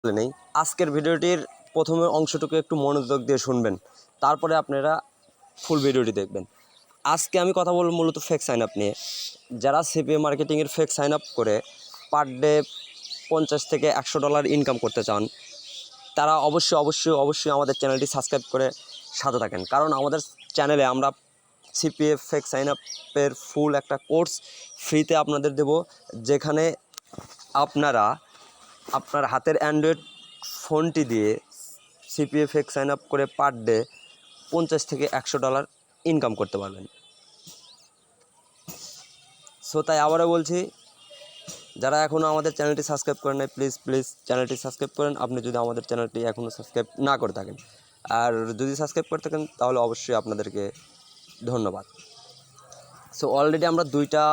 নেই। আজকের ভিডিওটির প্রথমে অংশটুকু একটু মনোযোগ দিয়ে শুনবেন, তারপরে আপনারা ফুল ভিডিওটি দেখবেন। আজকে আমি কথা বলব মূলত ফেক সাইন আপ নিয়ে। যারা সিপিএ মার্কেটিংয়ের ফেক সাইন আপ করে পার ডে $50 থেকে $100 ইনকাম করতে চান, তারা অবশ্যই আমাদের চ্যানেলটি সাবস্ক্রাইব করে সাথে থাকেন। কারণ আমাদের চ্যানেলে আমরা সিপিএ ফেক সাইন আপের ফুল একটা কোর্স ফ্রিতে আপনাদের দেব, যেখানে আপনারা আপনার হাতের অ্যান্ড্রয়েড ফোনটি দিয়ে সিপিএ ফেক সাইন আপ করে পার ডে $50 থেকে $100 ইনকাম করতে পারবেন। সো তাই আবারও বলছি, যারা এখনও আমাদের চ্যানেলটি সাবস্ক্রাইব করেন নাই, প্লিজ চ্যানেলটি সাবস্ক্রাইব করেন, আপনি যদি আমাদের চ্যানেলটি এখনও সাবস্ক্রাইব না করে থাকেন। আর যদি সাবস্ক্রাইব করে থাকেন তাহলে অবশ্যই আপনাদেরকে ধন্যবাদ। সো অলরেডি আমরা 2টা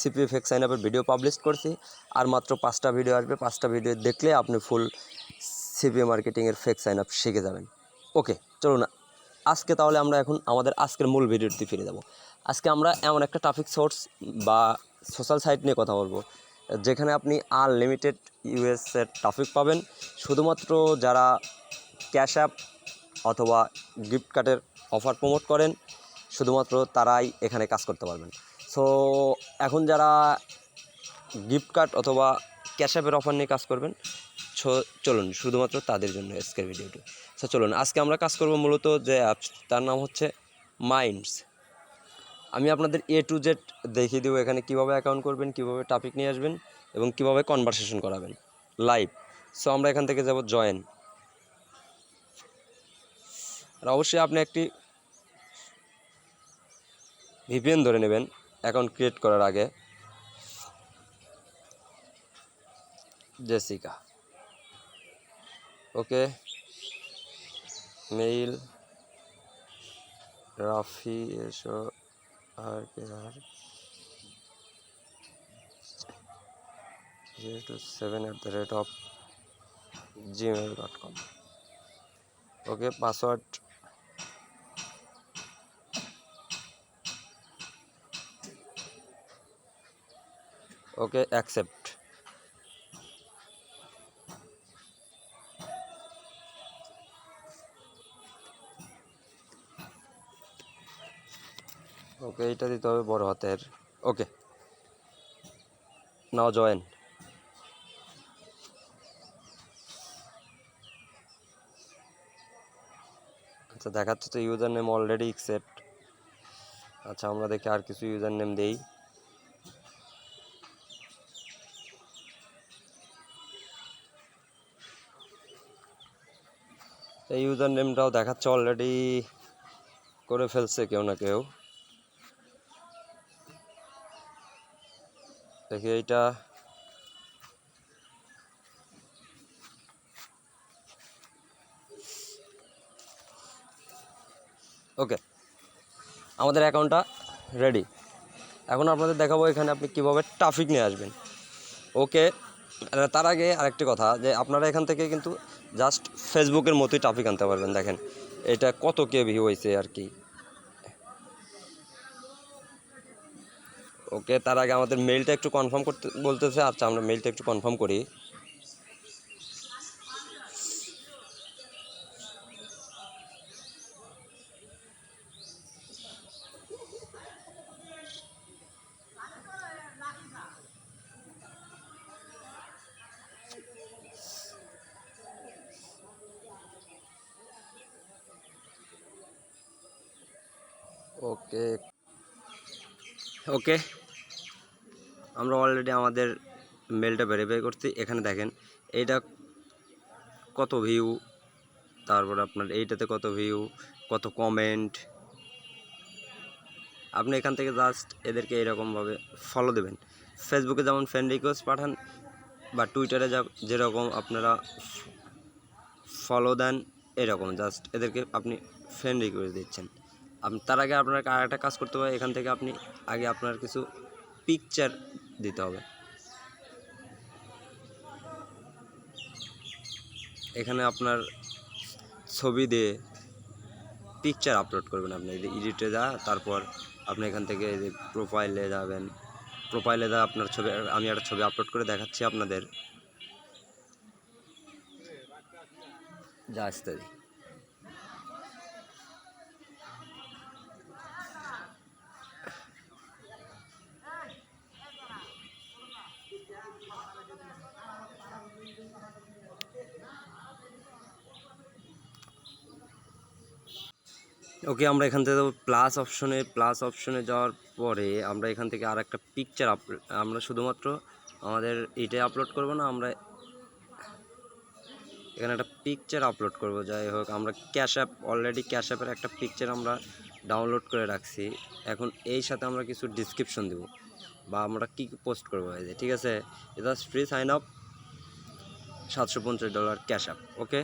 সিপিএ ফেক সাইন আপের ভিডিও পাবলিশ করছি, আর মাত্র 5টা ভিডিও আসবে। 5টা ভিডিও দেখলে আপনি ফুল সিপিএ মার্কেটিংয়ের ফেক সাইন আপ শিখে যাবেন। ওকে, চলুন আজকে তাহলে আমরা এখন আমাদের আজকের মূল ভিডিওটি ফিরে যাব। আজকে আমরা এমন একটা ট্রাফিক সোর্স বা সোশ্যাল সাইট নিয়ে কথা বলবো, যেখানে আপনি আনলিমিটেড ইউএসের ট্রাফিক পাবেন। শুধুমাত্র যারা ক্যাশ অ্যাপ অথবা গিফট কার্ডের অফার প্রমোট করেন, শুধুমাত্র তারাই এখানে কাজ করতে পারবেন। সো এখন যারা গিফট কার্ড অথবা ক্যাশ অ্যাপের অফার নিয়ে কাজ করবেন, চলুন শুধুমাত্র তাদের জন্য আজকের ভিডিওটি। সো চলুন আজকে আমরা কাজ করব মূলত যে অ্যাপস, তার নাম হচ্ছে মাইন্ডস। আমি আপনাদের A to Z দেখিয়ে দেবো এখানে কীভাবে অ্যাকাউন্ট করবেন, কীভাবে টপিক নিয়ে আসবেন এবং কীভাবে কনভারসেশন করাবেন লাইভ। সো আমরা এখান থেকে যাব জয়েন। আর অবশ্যই আপনি একটি VPN ধরে নেবেন অ্যাকাউন্ট ক্রিয়েট করার আগে। জেসিকা, ওকে, মেইল রাফি এসো আর কে আর 027@gmail.com। ওকে, পাসওয়ার্ড ওকে, অ্যাকসেপ্ট। ওকে, এইটা দিতে হবে বড় হাতের। ওকে, নাও জয়েন। আচ্ছা, দেখাচ্ছে তো ইউজার নেম অলরেডি অ্যাকসেপ্ট। আচ্ছা, আমরা দেখি আর কিছু ইউজার নেম দেই। এই ইউজার নেমটাও দেখাচ্ছে অলরেডি করে ফেলছে কেউ না কেউ। দেখি এইটা, ওকে, আমাদের অ্যাকাউন্টটা রেডি। এখন আপনাদের দেখাবো এখানে আপনি কীভাবে ট্রাফিক নিয়ে আসবেন। ওকে, তার আগে আরেকটি কথা, যে আপনারা এখান থেকে কিন্তু জাস্ট ফেসবুকের মতোই ট্রাফিক আনতে পারবেন। দেখেন এটা কত কে ভিউ হয়েছে আর কি। ওকে, তার আগে আমাদের মেইলটা একটু কনফার্ম করতে বলতেছে। আচ্ছা, আমরা মেইলটা একটু কনফার্ম করি। ওকে ওকে, আমরা অলরেডি আমাদের মেলটা ভেরিফাই করছি। এখানে দেখেন এইটা কত ভিউ, তারপর আপনার এইটাতে কত ভিউ, কত কমেন্ট। আপনি এখান থেকে জাস্ট এদেরকে এরকমভাবে ফলো দেবেন। ফেসবুকে যেমন ফ্রেন্ড রিকোয়েস্ট পাঠান বা টুইটারে যেরকম আপনারা ফলো দেন, এরকম জাস্ট এদেরকে আপনি ফ্রেন্ড রিকোয়েস্ট দিচ্ছেন। তার আগে আপনার আরেকটা কাজ করতে হবে। এখান থেকে আপনি আগে আপনার কিছু পিকচার দিতে হবে। এখানে আপনার ছবি দিয়ে পিকচার আপলোড করবেন। আপনি এডিটে তারপর আপনি এখান থেকে প্রোফাইলে যাবেন। প্রোফাইলে আপনার ছবি, আমি একটা ছবি আপলোড করে দেখাচ্ছি আপনাদের। যা আসতে দিই। ওকে, আমরা এখান থেকে প্লাস অপশনে যাওয়ার পরে আমরা এখান থেকে আর একটা পিকচার আমরা শুধুমাত্র আমাদের এটাই আপলোড করব না, আমরা এখানে একটা পিকচার আপলোড করব। যাই হোক, আমরা অলরেডি ক্যাশ অ্যাপের একটা পিকচার আমরা ডাউনলোড করে রাখছি। এখন এই সাথে আমরা কিছু ডিসক্রিপশন দেব বা আমরা কী পোস্ট করবো, ঠিক আছে। এটা free sign up, $750 Cash App. Okay,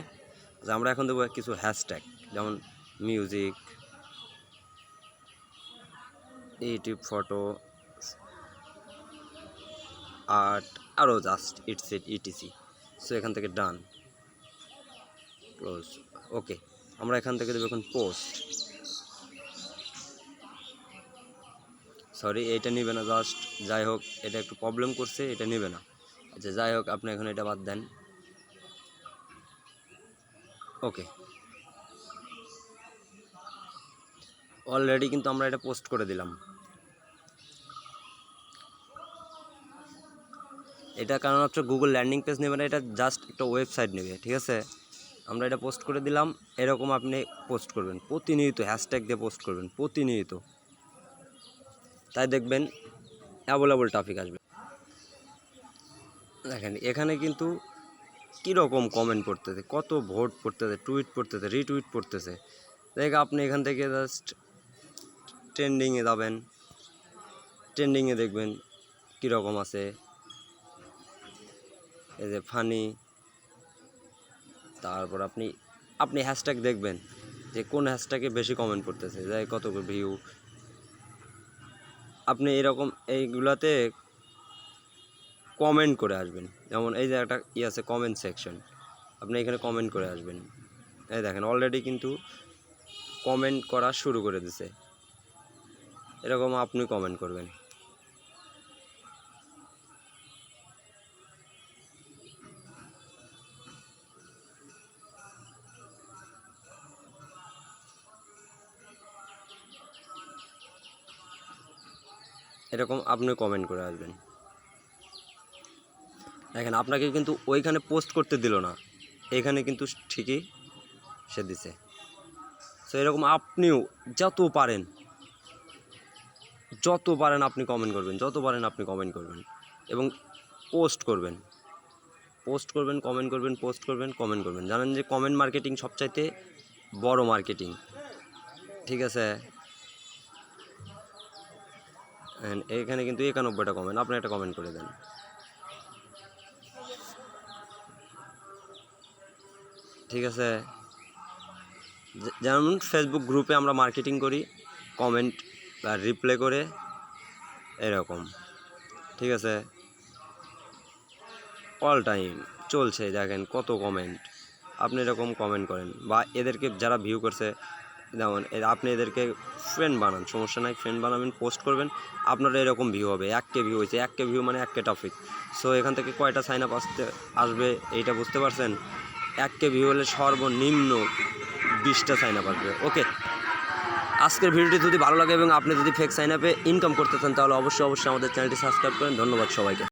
আমরা এখন দেবো কিছু হ্যাশট্যাগ, যেমন মিউজিক, ইউটিউব ফটো, আর্ট, আরও জাস্ট ইটিসি। সো এখান থেকে ডান, ক্লোজ। ওকে, আমরা এখান থেকে দেবো এখন পোস্ট। সরি, এটা নেবে না, জাস্ট যাই হোক এটা একটু প্রবলেম করছে, এটা নেবে না। আচ্ছা যাই হোক, আপনি এখন এটা বাদ দেন। ওকে, অলরেডি কিন্তু আমরা এটা পোস্ট করে দিলাম। এটা কারণ হচ্ছে গুগল ল্যান্ডিং পেজ নেবে না, এটা জাস্ট একটা ওয়েবসাইট নেবে, ঠিক আছে। আমরা এটা পোস্ট করে দিলাম। এরকম আপনি পোস্ট করবেন প্রতিনিয়ত, হ্যাশট্যাগ দিয়ে পোস্ট করবেন প্রতিনিয়ত, তাই দেখবেন অ্যাভেলেবল ট্রাফিক আসবে। দেখেন এখানে কিন্তু কীরকম কমেন্ট পড়তেছে, কত ভোট পড়তেছে, টুইট পড়তেছে, রিটুইট পড়তেছে। দেখ আপনি এখান থেকে জাস্ট ট্রেন্ডিংয়ে যাবেন, ট্রেন্ডিংয়ে দেখবেন কীরকম আছে। এই যে ফানি, তারপর আপনি হ্যাশট্যাগ দেখবেন যে কোন হ্যাশট্যাগে বেশি কমেন্ট পড়তেছে, যাই কত ভিউ। আপনি এরকম এইগুলাতে কমেন্ট করে আসবেন। যেমন এই যে একটা আছে কমেন্ট সেকশন, আপনি এখানে কমেন্ট করে আসবেন। এই দেখেন অলরেডি কিন্তু কমেন্ট করা শুরু করে দিছে। এরকম আপনি কমেন্ট করবেন। এরকম আপনি কমেন্ট করে আসবেন। দেখেন আপনাকে কিন্তু ওইখানে পোস্ট করতে দিল না, এখানে কিন্তু ঠিকই সে দিছে। সো এরকম আপনিও যত পারেন আপনি কমেন্ট করবেন, যত পারেন আপনি কমেন্ট করবেন এবং পোস্ট করবেন, কমেন্ট করবেন, পোস্ট করবেন, কমেন্ট করবেন। জানেন যে কমেন্ট মার্কেটিং সবচাইতে বড় মার্কেটিং, ঠিক আছে। এখানে কিন্তু 91টা কমেন্ট, আপনি একটা কমেন্ট করে দেন, ঠিক আছে। যেমন ফেসবুক গ্রুপে আমরা মার্কেটিং করি, কমেন্ট বা রিপ্লাই করে এরকম, ঠিক আছে। অল টাইম চলছে, দেখেন কত কমেন্ট। আপনি এরকম কমেন্ট করেন বা এদেরকে যারা ভিউ করছে, যেমন আপনি এদেরকে ফ্রেন্ড বানান, সমস্যা নাই, ফ্রেন্ড বানাবেন, পোস্ট করবেন, আপনার এরকম ভিউ হবে। 1K ভিউ হয়েছে, 1K ভিউ মানে 1K টপিক। সো এখান থেকে কয়টা সাইন আপ আসবে এইটা বুঝতে পারছেন। 1K ভিউ হলে সর্বনিম্ন 20টা সাইন আপ আসবে। ওকে, আজকের ভিডিওটি যদি ভালো লাগে এবং আপনি যদি ফেক সাইন আপে ইনকাম করতে চান তাহলে অবশ্যই আমাদের চ্যানেলটি সাবস্ক্রাইব করেন। ধন্যবাদ সবাইকে।